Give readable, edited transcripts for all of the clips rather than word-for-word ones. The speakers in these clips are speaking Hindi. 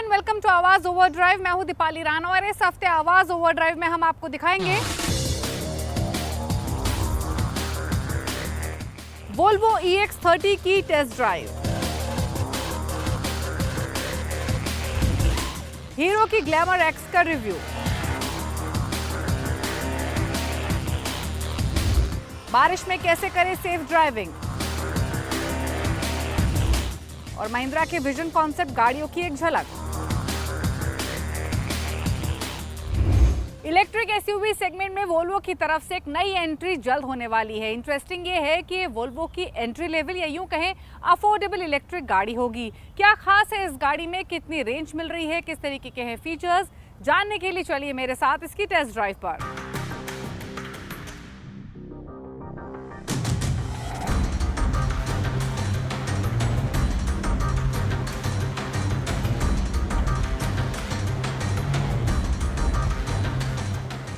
एवरीवन, वेलकम टू आवाज ओवरड्राइव। मैं हूं दीपाली राणा और इस हफ्ते आवाज ओवरड्राइव में हम आपको दिखाएंगे वोल्वो EX30 की टेस्ट ड्राइव, हीरो की ग्लैमर एक्स का रिव्यू, बारिश में कैसे करें सेफ ड्राइविंग और महिंद्रा के विजन कॉन्सेप्ट गाड़ियों की एक झलक। इलेक्ट्रिक एसयूवी सेगमेंट में वोल्वो की तरफ से एक नई एंट्री जल्द होने वाली है। इंटरेस्टिंग ये है कि वोल्वो की एंट्री लेवल या यूं कहें अफोर्डेबल इलेक्ट्रिक गाड़ी होगी। क्या खास है इस गाड़ी में, कितनी रेंज मिल रही है, किस तरीके के हैं फीचर्स, जानने के लिए चलिए मेरे साथ इसकी टेस्ट ड्राइव पर।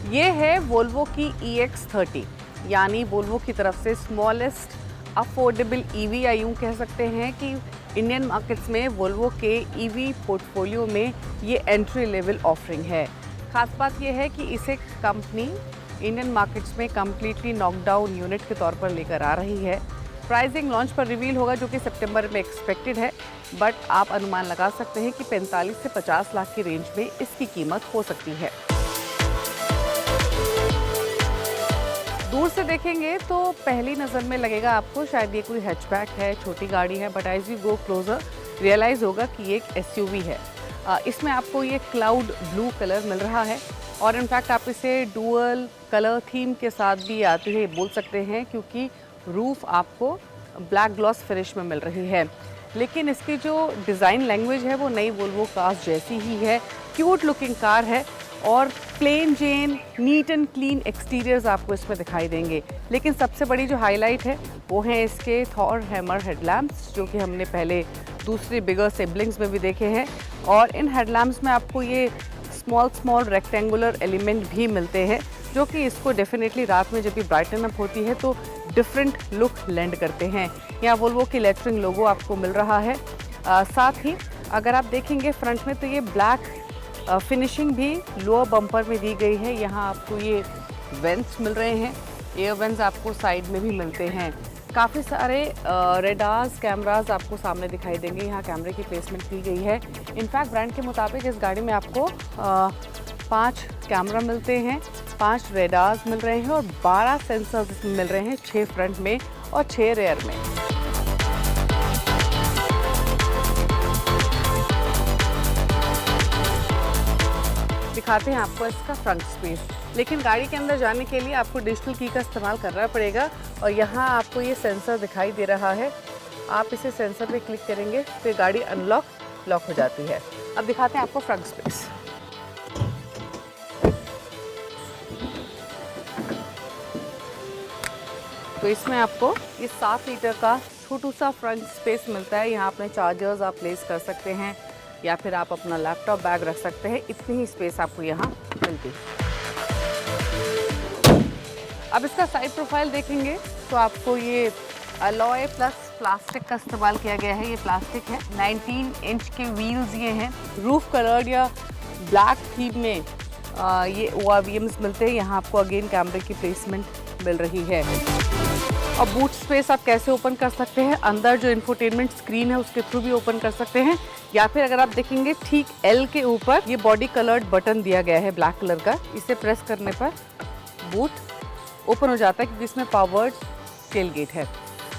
ये है वोल्वो की EX30, यानी वोल्वो की तरफ से स्मॉलेस्ट अफोर्डेबल ईवी, या यूँ कह सकते हैं कि इंडियन मार्केट्स में वोल्वो के ईवी पोर्टफोलियो में ये एंट्री लेवल ऑफरिंग है। खास बात ये है कि इसे कंपनी इंडियन मार्केट्स में कम्प्लीटली नॉकडाउन यूनिट के तौर पर लेकर आ रही है। प्राइसिंग लॉन्च पर रिवील होगा जो कि सितंबर में एक्सपेक्टेड है, बट आप अनुमान लगा सकते हैं कि 45 से 50 लाख की रेंज में इसकी कीमत हो सकती है। दूर से देखेंगे तो पहली नज़र में लगेगा आपको शायद ये कोई हैचबैक है, छोटी गाड़ी है, but as you go closer realize होगा कि ये एक एसयूवी है। इसमें आपको ये क्लाउड ब्लू कलर मिल रहा है और इनफैक्ट आप इसे डुअल कलर थीम के साथ भी आती है बोल सकते हैं, क्योंकि रूफ आपको ब्लैक ग्लॉस फिनिश में मिल रही है। लेकिन इसकी जो डिज़ाइन लैंग्वेज है वो नई वोल्वो कार्स जैसी ही है। क्यूट लुकिंग कार है और plain jane neat and clean exteriors आपको इसमें दिखाई देंगे। लेकिन सबसे बड़ी जो हाईलाइट है वो है इसके थॉर हैमर हेडलैम्प्स, जो कि हमने पहले दूसरे बिगर सिबलिंग्स में भी देखे हैं। और इन हेडलैम्प्स में आपको ये स्मॉल रेक्टेंगुलर एलिमेंट भी मिलते हैं, जो कि इसको डेफिनेटली रात में जब भी ब्राइटन अप होती है तो डिफरेंट लुक लेंड करते हैं। यहाँ वोल्वो की लेटरिंग लोगो आपको मिल रहा है। साथ ही अगर आप देखेंगे फ्रंट में तो ये ब्लैक फिनिशिंग भी लोअर बम्पर में दी गई है। यहाँ आपको ये वेंट्स मिल रहे हैं, एयर वेंट्स आपको साइड में भी मिलते हैं। काफ़ी सारे रेडार्स कैमरास आपको सामने दिखाई देंगे। यहाँ कैमरे की प्लेसमेंट की गई है। इनफैक्ट ब्रांड के मुताबिक इस गाड़ी में आपको 5 कैमरा मिलते हैं, 5 रेडार्स मिल रहे हैं और 12 सेंसर्स इसमें मिल रहे हैं, 6 फ्रंट में और 6 रेयर में। दिखाते हैं आपको इसका फ्रंट स्पेस। लेकिन गाड़ी के अंदर जाने के लिए आपको डिजिटल की का इस्तेमाल करना पड़ेगा और यहाँ आपको ये सेंसर दिखाई दे रहा है। आप इसे सेंसर पे क्लिक करेंगे तो गाड़ी लॉक हो जाती है। अब दिखाते हैं आपको फ्रंट स्पेस। तो इसमें आपको ये 7 लीटर का छोटू सा फ्रंट स्पेस मिलता है। यहाँ अपने चार्जर्स आप प्लेस कर सकते हैं या फिर आप अपना लैपटॉप बैग रख सकते हैं। इतनी ही स्पेस आपको यहाँ मिलती है। अब इसका साइड प्रोफाइल देखेंगे तो आपको ये अलॉय प्लस प्लास्टिक का इस्तेमाल किया गया है। ये प्लास्टिक है, 19 इंच के व्हील्स ये हैं। रूफ कलर्ड या ब्लैक थीम में ये ORVMs मिलते हैं। यहाँ आपको अगेन कैमरे की प्लेसमेंट मिल रही है। और बूट स्पेस आप कैसे ओपन कर सकते हैं, अंदर जो इंफोटेनमेंट स्क्रीन है उसके थ्रू भी ओपन कर सकते हैं, या फिर अगर आप देखेंगे ठीक L के ऊपर ये बॉडी कलर्ड बटन दिया गया है ब्लैक कलर का। इसे प्रेस करने पर बूट ओपन हो जाता है क्योंकि इसमें पावर्ड टेल गेट है।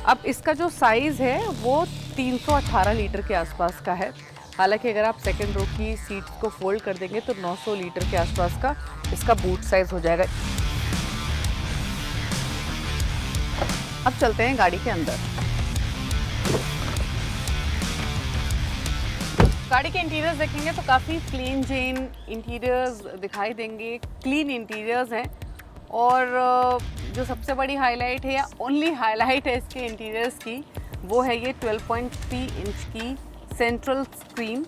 अब इसका जो साइज़ है वो 318 लीटर के आसपास का है। हालांकि अगर आप सेकेंड रो की सीट को फोल्ड कर देंगे तो 900 लीटर के आसपास का इसका बूट साइज़ हो जाएगा। अब चलते हैं गाड़ी के अंदर। गाड़ी के इंटीरियर्स देखेंगे तो काफ़ी प्लेन जेन इंटीरियर्स दिखाई देंगे, क्लीन इंटीरियर्स हैं। और जो सबसे बड़ी हाईलाइट है या ओनली हाईलाइट है इसके इंटीरियर्स की, वो है ये 12.3 इंच की सेंट्रल स्क्रीन,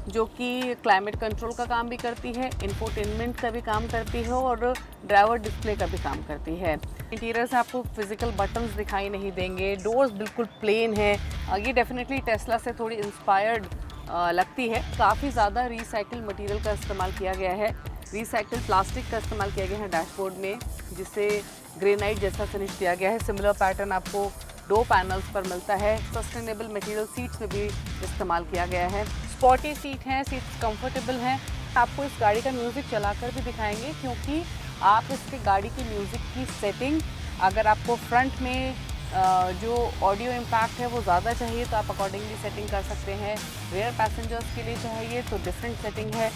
जो कि क्लाइमेट कंट्रोल का काम भी करती है, इंफोटेनमेंट का भी काम करती है और ड्राइवर डिस्प्ले का भी काम करती है। इंटीरियर से आपको फिजिकल बटन्स दिखाई नहीं देंगे, डोर्स बिल्कुल प्लेन है। ये डेफिनेटली टेस्ला से थोड़ी इंस्पायर्ड लगती है। काफ़ी ज़्यादा रिसाइकिल मटेरियल का इस्तेमाल किया गया है, रिसाइकिल प्लास्टिक का इस्तेमाल किया गया है डैशबोर्ड में, जिसे ग्रेनाइट जैसा फिनिश दिया गया है। सिमिलर पैटर्न आपको दो पैनल्स पर मिलता है। सस्टेनेबल मटेरियल सीट्स में भी इस्तेमाल किया गया है। स्पॉटी सीट हैं, सीट्स कंफर्टेबल हैं। आपको इस गाड़ी का म्यूज़िक चलाकर भी दिखाएंगे, क्योंकि आप इसके गाड़ी की म्यूज़िक की सेटिंग, अगर आपको फ्रंट में जो ऑडियो इम्पैक्ट है वो ज़्यादा चाहिए तो आप अकॉर्डिंगली सेटिंग कर सकते हैं। रेयर पैसेंजर्स के लिए चाहिए तो डिफरेंट सेटिंग है।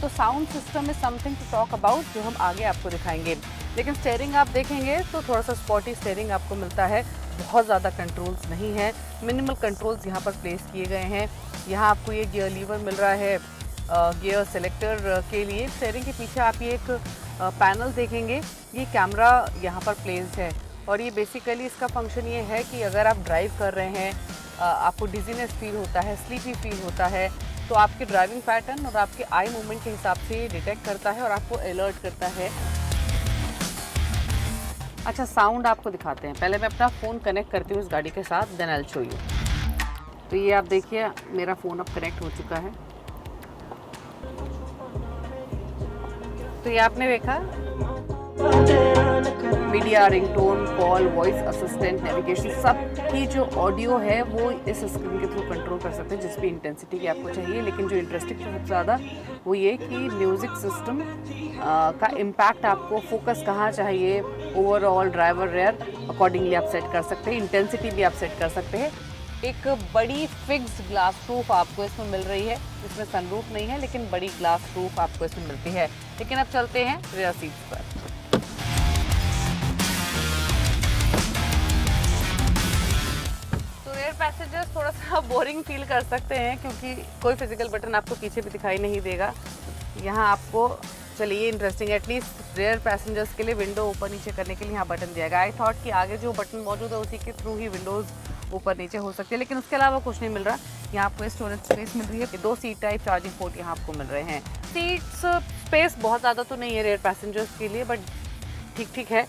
तो sound system is something to talk about, जो हम आगे आपको दिखाएंगे। लेकिन स्टेयरिंग आप देखेंगे तो थोड़ा सा स्पॉटी स्टेयरिंग आपको मिलता है। बहुत ज़्यादा कंट्रोल्स नहीं है, मिनिमल कंट्रोल्स यहाँ पर प्लेस किए गए हैं। यहाँ आपको ये गियर लीवर मिल रहा है गियर सेलेक्टर के लिए। स्टेयरिंग के पीछे आप ये एक पैनल देखेंगे, ये कैमरा यहाँ पर प्लेस्ड है। और ये बेसिकली इसका फंक्शन ये है कि अगर आप ड्राइव कर रहे हैं, आपको डिजीनेस फील होता है, स्लीपी फील होता है, तो आपके ड्राइविंग पैटर्न और आपके आई मूवमेंट के हिसाब से ये डिटेक्ट करता है और आपको अलर्ट करता है। अच्छा, साउंड आपको दिखाते हैं। पहले मैं अपना फ़ोन कनेक्ट करती हूँ इस गाड़ी के साथ, then I will show you. तो ये आप देखिए, मेरा फ़ोन अब कनेक्ट हो चुका है। तो ये आपने देखा media, ringtone, call, voice assistant, navigation, सब की जो ऑडियो है वो इस स्क्रीन के थ्रू कंट्रोल कर सकते हैं, जिस भी इंटेंसिटी की आपको चाहिए। लेकिन जो इंटरेस्टिंग है सबसे ज़्यादा वो ये कि म्यूज़िक सिस्टम का इम्पैक्ट, आपको फोकस कहाँ चाहिए, ओवरऑल ड्राइवर रेयर, अकॉर्डिंगली आप सेट कर सकते हैं। इंटेंसिटी भी आप सेट कर सकते हैं। एक बड़ी फिक्स्ड ग्लास रूफ आपको इसमें मिल रही है। इसमें सनरूफ नहीं है, लेकिन बड़ी ग्लास रूफ आपको इसमें मिलती है। लेकिन अब चलते हैं रेयर सीट्स पर। तो रेयर पैसेंजर्स थोड़ा सा बोरिंग फील कर सकते हैं, क्योंकि कोई फिजिकल बटन आपको पीछे भी दिखाई नहीं देगा। यहाँ आपको, चलिए इंटरेस्टिंग, एटलीस्ट रेयर पैसेंजर्स के लिए विंडो ऊपर नीचे करने के लिए यहाँ बटन दिया गया। आई थॉट कि आगे जो बटन मौजूद है उसी के थ्रू ही विंडोज़ ऊपर नीचे हो सकती है, लेकिन उसके अलावा कुछ नहीं मिल रहा। यहाँ आपको स्टोरेज स्पेस मिल रही है, 2 सीट टाइप चार्जिंग पोर्ट यहाँ आपको मिल रहे हैं। सीट्स स्पेस बहुत ज़्यादा तो नहीं है रेयर पैसेंजर्स के लिए, बट ठीक ठीक है।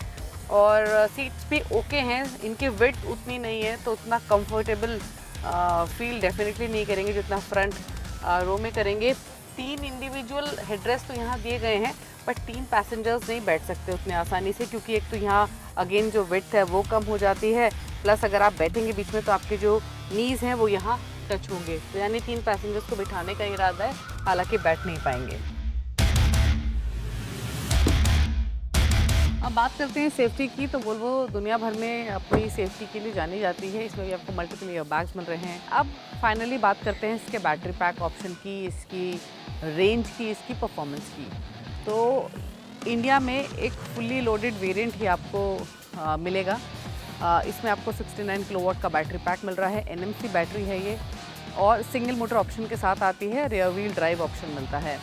और सीट्स भी ओके हैं, इनकी विड्थ उतनी नहीं है तो उतना कंफर्टेबल फील डेफिनेटली नहीं करेंगे जितना फ्रंट रो में करेंगे। 3 इंडिविजुअल हेडरेस्ट तो यहाँ दिए गए हैं, बट 3 पैसेंजर्स नहीं बैठ सकते उतने आसानी से, क्योंकि एक तो यहाँ अगेन जो विड्थ है वो कम हो जाती है, प्लस अगर आप बैठेंगे बीच में तो आपके जो नीज़ हैं वो यहाँ टच होंगे। तो यानी 3 पैसेंजर्स को बिठाने का इरादा है, हालांकि बैठ नहीं पाएंगे। अब बात करते हैं सेफ्टी की। तो वोल्वो दुनिया भर में अपनी सेफ्टी के लिए जानी जाती है। इसमें भी आपको मल्टीपल एयर बैग्स मिल रहे हैं। अब फाइनली बात करते हैं इसके बैटरी पैक ऑप्शन की, इसकी रेंज की, इसकी परफॉर्मेंस की। तो इंडिया में एक फुल्ली लोडेड वेरिएंट ही आपको मिलेगा। इसमें आपको 69 किलोवाट का बैटरी पैक मिल रहा है। NMC बैटरी है ये, और सिंगल मोटर ऑप्शन के साथ आती है। रियर व्हील ड्राइव ऑप्शन मिलता है।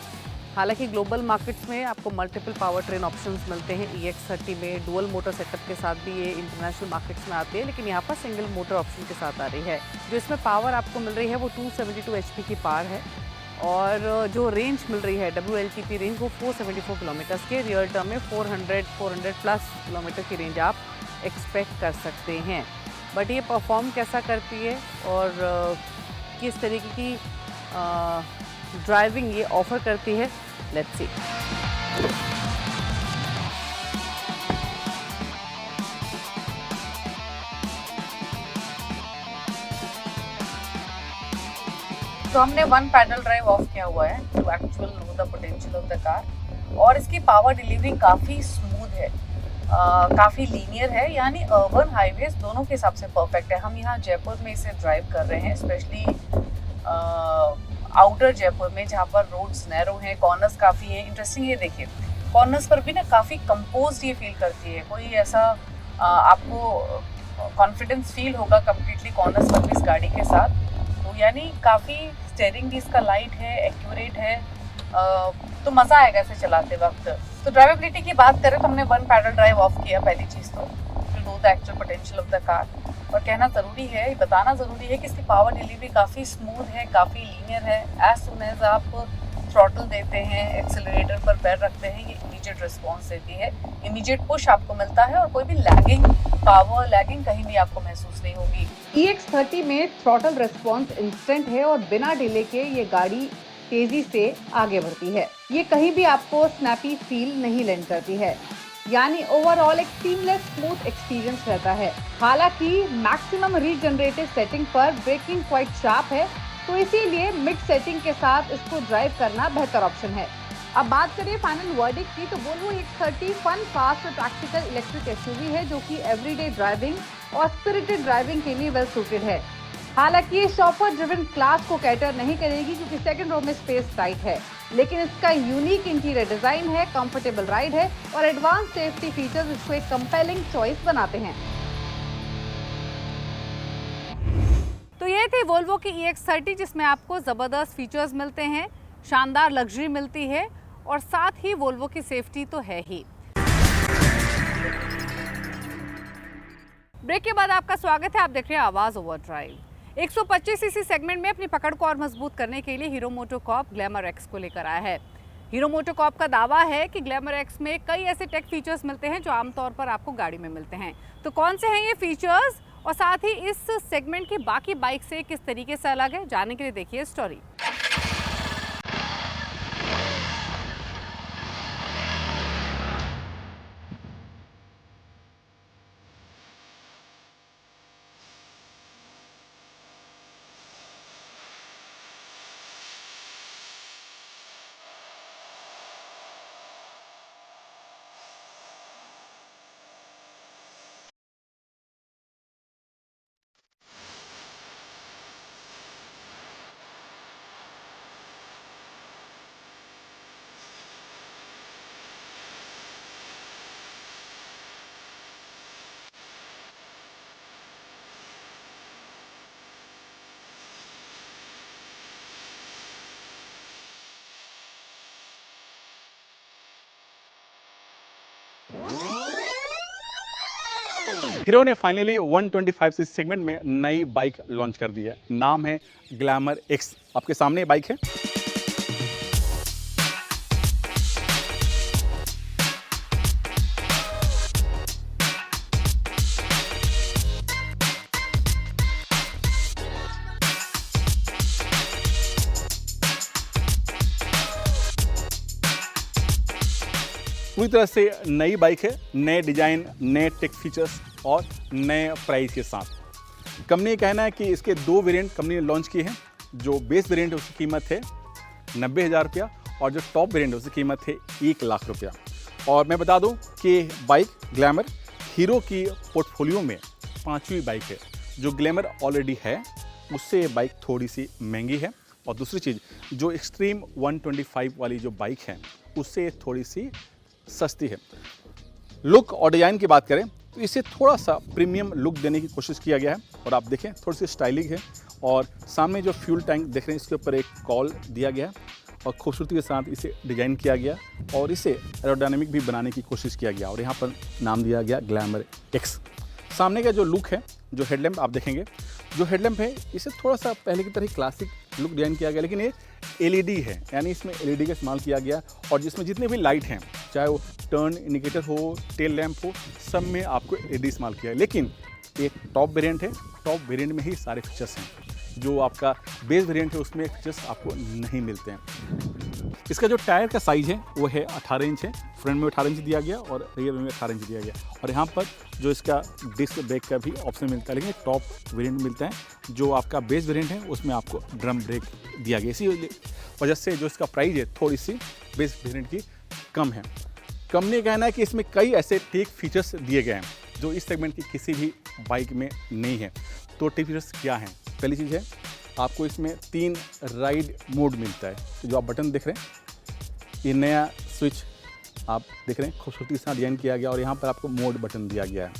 हालांकि ग्लोबल मार्केट्स में आपको मल्टीपल पावर ट्रेन ऑप्शंस मिलते हैं। EX30 में डुअल मोटर सेटअप के साथ भी ये इंटरनेशनल मार्केट्स में आती है, लेकिन यहाँ पर सिंगल मोटर ऑप्शन के साथ आ रही है। जो इसमें पावर आपको मिल रही है वो 272 HP की पावर है, और जो रेंज मिल रही है WLTP रेंज वो 474 किलोमीटर्स के। रियल टर्म में 400 प्लस किलोमीटर की रेंज आप एक्सपेक्ट कर सकते हैं। बट ये परफॉर्म कैसा करती है और किस तरीके की ड्राइविंग ये ऑफर करती है, लेट्स सी। तो हमने 1 पैडल ड्राइव ऑफ किया हुआ है to actual know the potential of the car, और इसकी पावर डिलीवरी काफ़ी स्मूथ है, काफ़ी लीनियर है, यानी अर्बन हाईवेज दोनों के हिसाब से परफेक्ट है। हम यहाँ जयपुर में इसे ड्राइव कर रहे हैं, स्पेशली आउटर जयपुर में, जहाँ पर रोड्स नैरो हैं, कॉर्नर्स काफ़ी हैं। इंटरेस्टिंग ये देखिए, कॉर्नर्स पर भी ना काफ़ी कंपोज्ड ये फील करती है। कोई ऐसा आपको कॉन्फिडेंस फील होगा कम्प्लीटली कॉर्नर्स पर भी इस गाड़ी के साथ। तो यानी काफ़ी स्टेयरिंग भी इसका लाइट है, एक्यूरेट है, तो मज़ा आएगा इसे चलाते वक्त। तो ड्राइवेबिलिटी की बात करें तो हमने 1 पैडल ड्राइव ऑफ किया पहली चीज़ तो know the actual potential of the car. और कहना ज़रूरी है, बताना ज़रूरी है कि इसकी पावर डिलीवरी काफ़ी स्मूथ है, काफ़ी लीनियर है। एज सुन एज आप थ्रॉटल देते हैं, एक्सेलरेटर पर पैर रखते हैं, ये इमीडिएट रिस्पॉन्स देती है, इमीडिएट पुश आपको मिलता है और कोई भी लैगिंग पावर, लैगिंग कहीं भी आपको महसूस नहीं होगी। EX30 में थ्रॉटल रिस्पॉन्स इंस्टेंट है और बिना डिले के ये गाड़ी तेजी से आगे बढ़ती है। ये कहीं भी आपको स्नैपी फील नहीं लेंड करती है, यानी ओवरऑल एक सीमलेस स्मूथ एक्सपीरियंस रहता है। हालांकि मैक्सिमम रीजनरेटिव सेटिंग पर ब्रेकिंग क्वाइट शार्प है, तो इसीलिए मिड सेटिंग के साथ इसको ड्राइव करना बेहतर ऑप्शन है। अब बात करें फाइनल वर्डिक्ट की, तो वोल्वो EX30 फन, फास्ट और प्रैक्टिकल इलेक्ट्रिक एसयूवी है जो कि एवरीडे ड्राइविंग और स्पिरिटेड ड्राइविंग के लिए वेल सूटेड है। हालांकि ये शॉफर ड्रिवन क्लास को कैटर नहीं करेगी क्योंकि सेकंड रो में स्पेस टाइट है, लेकिन इसका यूनिक इंटीरियर डिजाइन है, कंफर्टेबल राइड है और एडवांस सेफ्टी फीचर्स इसको एक कंपेलिंग चॉइस बनाते हैं। तो ये थी वोल्वो की EX30 जिसमें आपको जबरदस्त फीचर्स मिलते हैं, शानदार लग्जरी मिलती है और साथ ही वोल्वो की सेफ्टी तो है ही। ब्रेक के बाद आपका स्वागत है, आप देख रहे हैं आवाज ओवरड्राइव। 125 सीसी सेगमेंट में अपनी पकड़ को और मजबूत करने के लिए हीरो मोटोकॉर्प ग्लैमर एक्स को लेकर आया है। हीरो मोटोकॉर्प का दावा है कि ग्लैमर एक्स में कई ऐसे टेक फीचर्स मिलते हैं जो आमतौर पर आपको गाड़ी में मिलते हैं। तो कौन से हैं ये फीचर्स और साथ ही इस सेगमेंट की बाकी बाइक से किस तरीके से अलग है, जानने के लिए देखिए स्टोरी। हीरो ने फाइनली 125 सीसी सेगमेंट में नई बाइक लॉन्च कर दी है। नाम है ग्लैमर एक्स। आपके सामने ये बाइक है। पूरी तरह से नई बाइक है, नए डिजाइन, नए टेक फीचर्स और नए प्राइस के साथ। कंपनी का कहना है कि इसके 2 वेरिएंट कंपनी ने लॉन्च किए हैं। जो बेस वेरिएंट है उसकी कीमत है 90,000 रुपया और जो टॉप वेरिएंट है उसकी कीमत है 1 लाख रुपया। और मैं बता दूं कि बाइक ग्लैमर हीरो की पोर्टफोलियो में 5वीं बाइक है। जो ग्लैमर ऑलरेडी है उससे ये बाइक थोड़ी सी महंगी है और दूसरी चीज़ जो एक्सट्रीम 125 वाली जो बाइक है उससे थोड़ी सी सस्ती है। लुक और डिज़ाइन की बात करें तो इसे थोड़ा सा प्रीमियम लुक देने की कोशिश किया गया है और आप देखें थोड़ी सी स्टाइलिंग है। और सामने जो फ्यूल टैंक देख रहे हैं इसके ऊपर एक कॉल दिया गया है और खूबसूरती के साथ इसे डिज़ाइन किया गया और इसे एरोडायनेमिक भी बनाने की कोशिश किया गया और यहाँ पर नाम दिया गया ग्लैमर एक्स। सामने का जो लुक है, जो हेडलैम्प आप देखेंगे, जो हेडलैम्प है इसे थोड़ा सा पहले की तरह क्लासिक लुक डिज़ाइन किया गया, लेकिन ये LED है, यानी इसमें LED का इस्तेमाल किया गया और जिसमें जितने भी लाइट हैं, चाहे वो टर्न इंडिकेटर हो, टेल लैंप हो, सब में आपको LED इस्तेमाल किया है। लेकिन एक टॉप वेरिएंट है, टॉप वेरिएंट में ही सारे फीचर्स हैं। जो आपका बेस वेरिएंट है उसमें फीचर्स आपको नहीं मिलते हैं। इसका जो टायर का साइज़ है वो है 18 इंच है। फ्रंट में 18 इंच दिया गया और रियर में 18 इंच दिया गया और यहाँ पर जो इसका डिस्क ब्रेक का भी ऑप्शन मिलता है, लेकिन टॉप वेरिएंट मिलता है। जो आपका बेस वेरिएंट है उसमें आपको ड्रम ब्रेक दिया गया। इसी वजह से जो इसका प्राइस है थोड़ी सी बेस वेरिएंट की कम है। कंपनी का कहना है कि इसमें कई ऐसे टेक फीचर्स दिए गए हैं जो इस सेगमेंट की किसी भी बाइक में नहीं है। तो टेक फीचर्स क्या हैं? पहली चीज़ है आपको इसमें 3 राइड मोड मिलता है। तो जो आप बटन देख रहे हैं, ये नया स्विच आप देख रहे हैं, खूबसूरती से डिजाइन किया गया और यहाँ पर आपको मोड बटन दिया गया है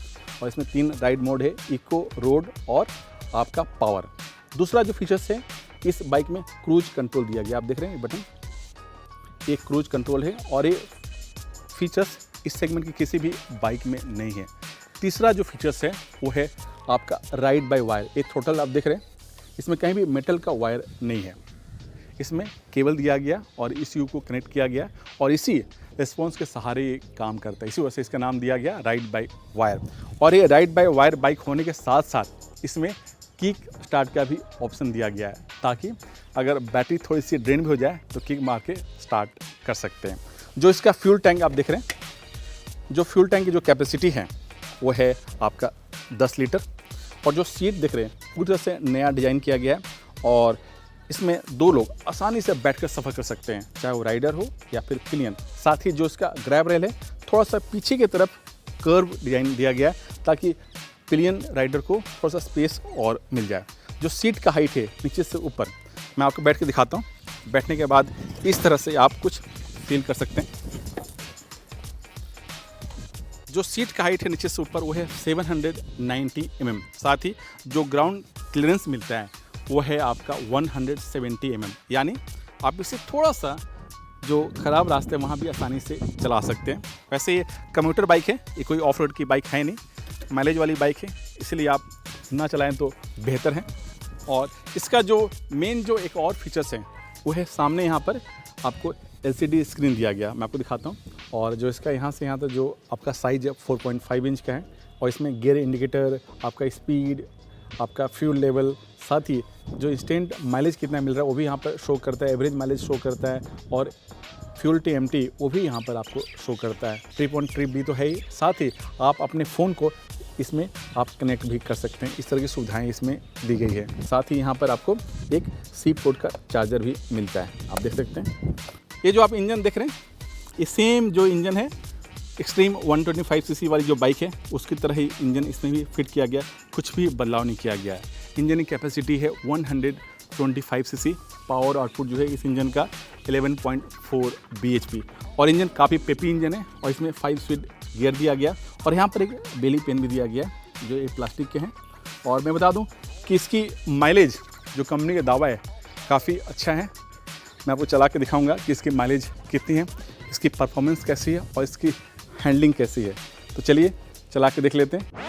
और इसमें 3 राइड मोड है, इको, रोड और आपका पावर। दूसरा जो फीचर्स है इस बाइक में क्रूज कंट्रोल दिया गया। आप देख रहे हैं ये बटन, एक क्रूज कंट्रोल है और ये फीचर्स इस सेगमेंट की किसी भी बाइक में नहीं है। तीसरा जो फीचर्स है वो है आपका राइड बाय वायर। एक थ्रोटल आप देख रहे हैं, इसमें कहीं भी मेटल का वायर नहीं है। इसमें केबल दिया गया और ECU को कनेक्ट किया गया और इसी रिस्पॉन्स के सहारे ये काम करता है। इसी वजह से इसका नाम दिया गया राइड बाय वायर। और ये राइड बाय वायर बाइक होने के साथ साथ इसमें किक स्टार्ट का भी ऑप्शन दिया गया है, ताकि अगर बैटरी थोड़ी सी ड्रेन भी हो जाए तो किक मार के स्टार्ट कर सकते हैं। जो इसका फ्यूल टैंक आप देख रहे हैं, जो फ्यूल टैंक की जो कैपेसिटी है वो है आपका 10 लीटर। और जो सीट देख रहे हैं पूरी तरह से नया डिज़ाइन किया गया है और इसमें 2 लोग आसानी से बैठकर सफ़र कर सकते हैं, चाहे वो राइडर हो या फिर पिलियन। साथ ही जो इसका ग्रैब रेल है थोड़ा सा पीछे की तरफ कर्व डिज़ाइन दिया गया है, ताकि पिलियन राइडर को थोड़ा सा स्पेस और मिल जाए। जो सीट का हाइट है नीचे से ऊपर, मैं आपको बैठ के दिखाता हूँ। बैठने के बाद इस तरह से आप कुछ फील कर सकते हैं। जो सीट का हाइट है नीचे से ऊपर वो है 790 mm। साथ ही जो ग्राउंड क्लियरेंस मिलता है वो है आपका 170 mm, यानी आप इसे थोड़ा सा जो ख़राब रास्ते वहाँ भी आसानी से चला सकते हैं। वैसे ये कम्यूटर बाइक है, ये कोई ऑफ रोड की बाइक है नहीं, माइलेज वाली बाइक है, इसलिए आप ना चलाएं तो बेहतर है। और इसका जो मेन जो एक और फीचर्स है वो है सामने यहाँ पर आपको LCD स्क्रीन दिया गया, मैं आपको दिखाता हूँ। और जो इसका यहाँ से यहाँ तक जो आपका साइज है 4.5 इंच का है और इसमें गियर इंडिकेटर, आपका स्पीड, आपका फ्यूल लेवल, साथ ही जो इंस्टेंट माइलेज कितना मिल रहा है वो भी यहाँ पर शो करता है, एवरेज माइलेज शो करता है और फ्यूल TMT वो भी यहाँ पर आपको शो करता है। ट्रिप ऑन ट्रिप भी तो है ही, साथ ही आप अपने फ़ोन को इसमें आप कनेक्ट भी कर सकते हैं। इस तरह की सुविधाएं इसमें दी गई है। साथ ही यहाँ पर आपको एक C पोर्ट का चार्जर भी मिलता है, आप देख सकते हैं। ये जो आप इंजन देख रहे हैं ये सेम जो इंजन है एक्सट्रीम 125cc वाली जो बाइक है उसकी तरह ही इंजन इसमें भी फिट किया गया, कुछ भी बदलाव नहीं किया गया है। इंजन की कैपेसिटी है 125cc। पावर आउटपुट जो है इस इंजन का 11.4 bhp और इंजन काफ़ी पेपी इंजन है और इसमें 5 स्पीड गियर दिया गया और यहाँ पर एक बेली पेन भी दिया गया जो ये प्लास्टिक के हैं। और मैं बता दूं कि इसकी माइलेज जो कंपनी का दावा है काफ़ी अच्छा है। मैं आपको चला के दिखाऊंगा कि इसकी माइलेज कितनी है, इसकी परफॉर्मेंस कैसी है और इसकी हैंडलिंग कैसी है। तो चलिए चला के देख लेते हैं।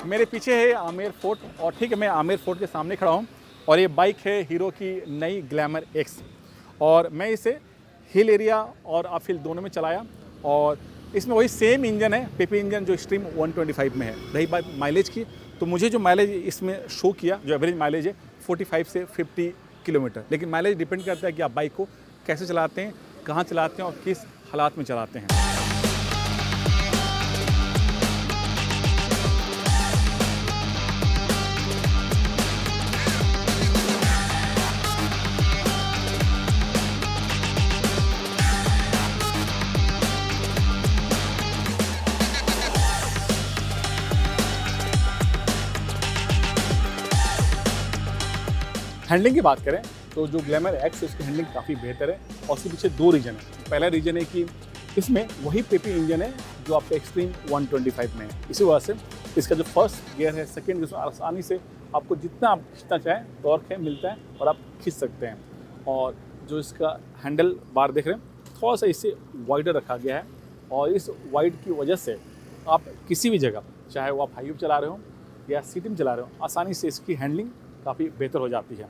मेरे पीछे है आमेर फोर्ट और ठीक है मैं आमेर फोर्ट के सामने खड़ा हूँ और ये बाइक है हीरो की नई ग्लैमर X और मैं इसे हिल एरिया और अपहिल दोनों में चलाया और इसमें वही सेम इंजन है, पेपी इंजन जो एक्सट्रीम 125 में है। रही बात माइलेज की तो मुझे जो माइलेज इसमें शो किया जो एवरेज माइलेज है 45 से 50 किलोमीटर, लेकिन माइलेज डिपेंड करता है कि आप बाइक को कैसे चलाते हैं, कहाँ चलाते हैं और किस हालात में चलाते हैं। हैंडलिंग की बात करें तो जो ग्लैमर X है उसकी हैंडलिंग काफ़ी बेहतर है और उसके पीछे 2 रीज़न है। पहला रीज़न है कि इसमें वही पेपी इंजन है जो आपका एक्सट्रीम 125 में है, इसी वजह से इसका जो फर्स्ट गियर है, सेकेंड जिसमें आसानी से आपको जितना आप खींचना चाहें टॉर्क है मिलता है और आप खींच सकते हैं। और जो इसका हैंडल बार देख रहे हैं थोड़ा सा इससे वाइडर रखा गया है और इस वाइड की वजह से आप किसी भी जगह चाहे वो आप हाईवे चला रहे हो या सिटी में चला रहे हो आसानी से इसकी हैंडलिंग काफ़ी बेहतर हो जाती है।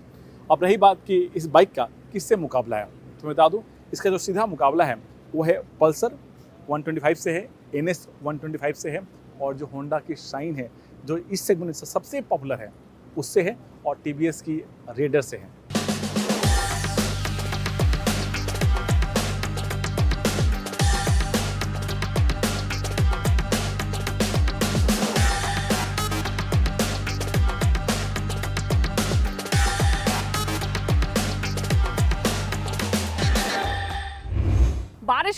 अब रही बात कि इस बाइक का किससे मुकाबला है तो मैं बता दूं इसका जो सीधा मुकाबला है वो है पल्सर 125 से है, NS 125 से है और जो होंडा की शाइन है जो इस सेगमेंट से सबसे पॉपुलर है उससे है और TVS की रेडर से है।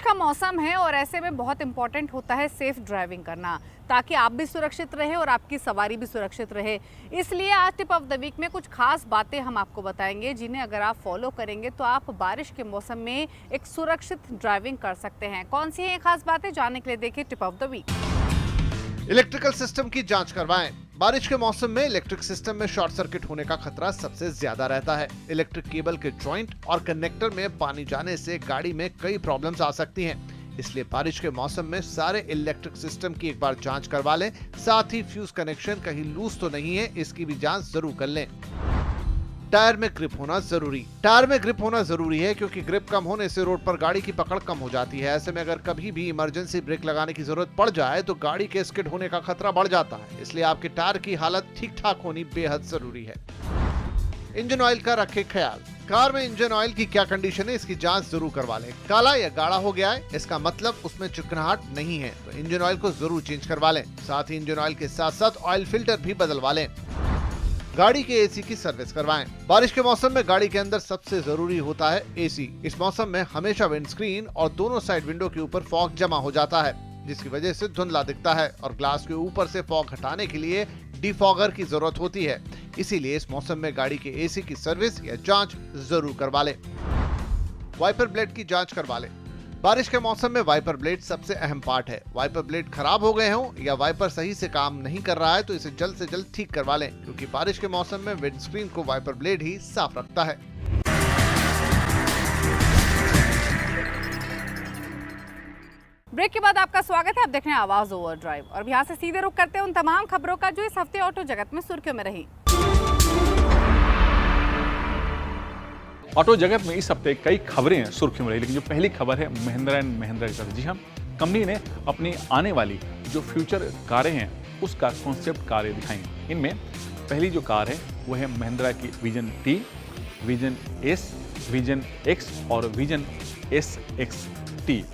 बारिश का मौसम है और ऐसे में बहुत इंपॉर्टेंट होता है सेफ ड्राइविंग करना, ताकि आप भी सुरक्षित रहे और आपकी सवारी भी सुरक्षित रहे। इसलिए आज टिप ऑफ द वीक में कुछ खास बातें हम आपको बताएंगे, जिन्हें अगर आप फॉलो करेंगे तो आप बारिश के मौसम में एक सुरक्षित ड्राइविंग कर सकते हैं। कौन सी है ये खास बातें, जानने के लिए देखिए tip of the week. Electrical system की जांच करवाएं। बारिश के मौसम में इलेक्ट्रिक सिस्टम में शॉर्ट सर्किट होने का खतरा सबसे ज्यादा रहता है। इलेक्ट्रिक केबल के जॉइंट और कनेक्टर में पानी जाने से गाड़ी में कई प्रॉब्लम्स आ सकती हैं। इसलिए बारिश के मौसम में सारे इलेक्ट्रिक सिस्टम की एक बार जांच करवा लें। साथ ही फ्यूज कनेक्शन कहीं लूज तो नहीं है, इसकी भी जांच जरूर कर लें। टायर में ग्रिप होना जरूरी। टायर में ग्रिप होना जरूरी है, क्योंकि ग्रिप कम होने से रोड पर गाड़ी की पकड़ कम हो जाती है। ऐसे में अगर कभी भी इमरजेंसी ब्रेक लगाने की जरूरत पड़ जाए तो गाड़ी के स्किड होने का खतरा बढ़ जाता है। इसलिए आपके टायर की हालत ठीक ठाक होनी बेहद जरूरी है। इंजन ऑयल का रखें ख्याल। कार में इंजन ऑयल की क्या कंडीशन है, इसकी जांच जरूर करवा लें। काला या गाढ़ा हो गया है, इसका मतलब उसमें चिकनाहट नहीं है, तो इंजन ऑयल को जरूर चेंज करवा लें। साथ ही इंजन ऑयल के साथ साथ ऑयल फिल्टर भी बदलवा लें। गाड़ी के एसी की सर्विस करवाएं। बारिश के मौसम में गाड़ी के अंदर सबसे जरूरी होता है एसी। इस मौसम में हमेशा विंडस्क्रीन और दोनों साइड विंडो के ऊपर फॉग जमा हो जाता है, जिसकी वजह से धुंधला दिखता है और ग्लास के ऊपर से फॉग हटाने के लिए डिफॉगर की जरूरत होती है। इसीलिए इस मौसम में गाड़ी के एसी की सर्विस या जांच जरूर करवा लें। वाइपर ब्लेड की जांच करवा लें। बारिश के मौसम में वाइपर ब्लेड सबसे अहम पार्ट है। वाइपर ब्लेड खराब हो गए हों या वाइपर सही से काम नहीं कर रहा है तो इसे जल्द से जल्द ठीक करवा लें, क्योंकि बारिश के मौसम में विंडस्क्रीन को वाइपर ब्लेड ही साफ रखता है। ब्रेक के बाद आपका स्वागत है। आप देख रहे हैं आवाज ओवर ड्राइव और यहाँ से सीधे रुख करते हैं उन तमाम खबरों का जो इस हफ्ते ऑटो जगत में सुर्खियों में रही। ऑटो जगत में इस हफ्ते कई खबरें सुर्खियों में रही, लेकिन जो पहली खबर है महिंद्रा एंड महिंद्रा की तरफ। जी हाँ, कंपनी ने अपनी आने वाली जो फ्यूचर कारें हैं उसका कॉन्सेप्ट कारें दिखाई। इनमें पहली जो कार है वो है महिंद्रा की vision T, vision S, vision x और विजन एस एक्स टी।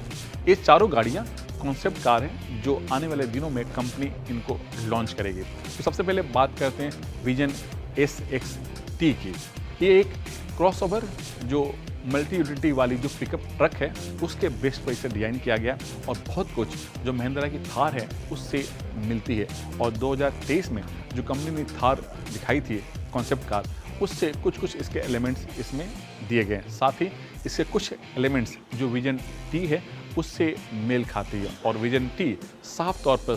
ये चारों गाड़ियाँ कॉन्सेप्ट कार हैं जो आने वाले दिनों में कंपनी इनको लॉन्च करेगी। तो सबसे पहले बात करते हैं विजन एस एक्स टी की। ये एक क्रॉसओवर जो मल्टी यूटिलिटी वाली जो पिकअप ट्रक है उसके बेस पर इसे डिज़ाइन किया गया और बहुत कुछ जो महिंद्रा की थार है उससे मिलती है। और 2023 में जो कंपनी ने थार दिखाई थी कॉन्सेप्ट कार, उससे कुछ इसके एलिमेंट्स इसमें दिए गए। साथ ही इसके कुछ एलिमेंट्स जो विजन टी है उससे मेल खाती है और विजन टी साफ तौर पर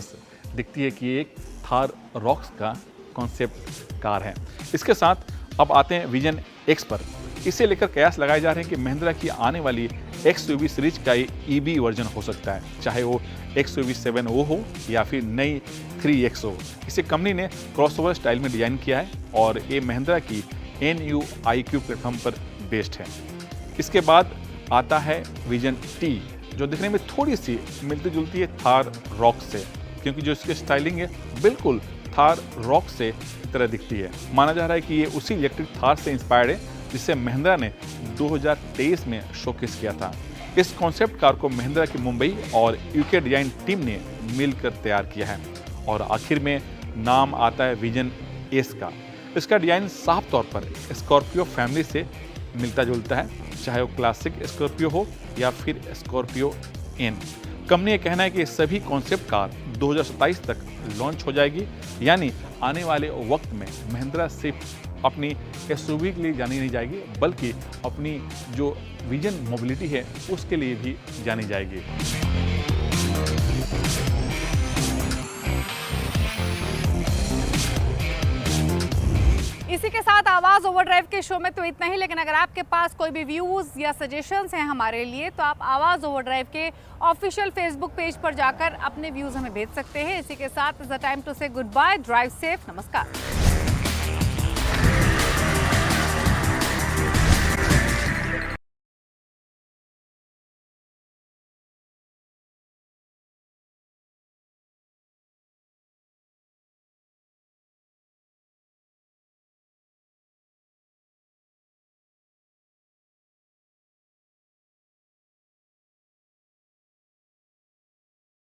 दिखती है कि ये एक थार रॉक्स का कॉन्सेप्ट कार है। इसके साथ अब आते हैं विजन एक्स पर। इसे लेकर कयास लगाए जा रहे हैं कि महिंद्रा की आने वाली XUV सीरीज का ये EV वर्जन हो सकता है, चाहे वो XUV 7O हो या फिर नई 3X हो। इसे कंपनी ने क्रॉसओवर स्टाइल में डिजाइन किया है और ये महिंद्रा की NUIQ प्लेटफॉर्म पर बेस्ड है। इसके बाद आता है विजन टी, जो दिखने में थोड़ी सी मिलती जुलती है थार रॉक से, क्योंकि जो इसकी स्टाइलिंग है बिल्कुल थार रॉक से तरह दिखती है। माना जा रहा है कि ये उसी इलेक्ट्रिक थार से इंस्पायर्ड है जिसे महिंद्रा ने 2023 में शोकेस किया था। इस कॉन्सेप्ट कार को महिंद्रा की मुंबई और यूके डिजाइन टीम ने मिलकर तैयार किया है। और आखिर में नाम आता है विजन एस का। इसका डिजाइन साफ तौर पर स्कॉर्पियो फैमिली से मिलता जुलता है, चाहे वो क्लासिक स्कॉर्पियो हो या फिर स्कॉर्पियो एन। कंपनी का कहना है कि सभी कॉन्सेप्ट कार 2027 तक लॉन्च हो जाएगी, यानी आने वाले वक्त में महिंद्रा सिर्फ अपनी SUV के लिए जानी नहीं जाएगी बल्कि अपनी जो विजन मोबिलिटी है उसके लिए भी जानी जाएगी। इसी के साथ आवाज ओवरड्राइव के शो में तो इतना ही, लेकिन अगर आपके पास कोई भी व्यूज या सजेशंस हैं हमारे लिए तो आप आवाज ओवरड्राइव के ऑफिशियल फेसबुक पेज पर जाकर अपने व्यूज हमें भेज सकते हैं। इसी के साथ इट्स द टाइम टू से गुड बाय, ड्राइव सेफ, नमस्कार।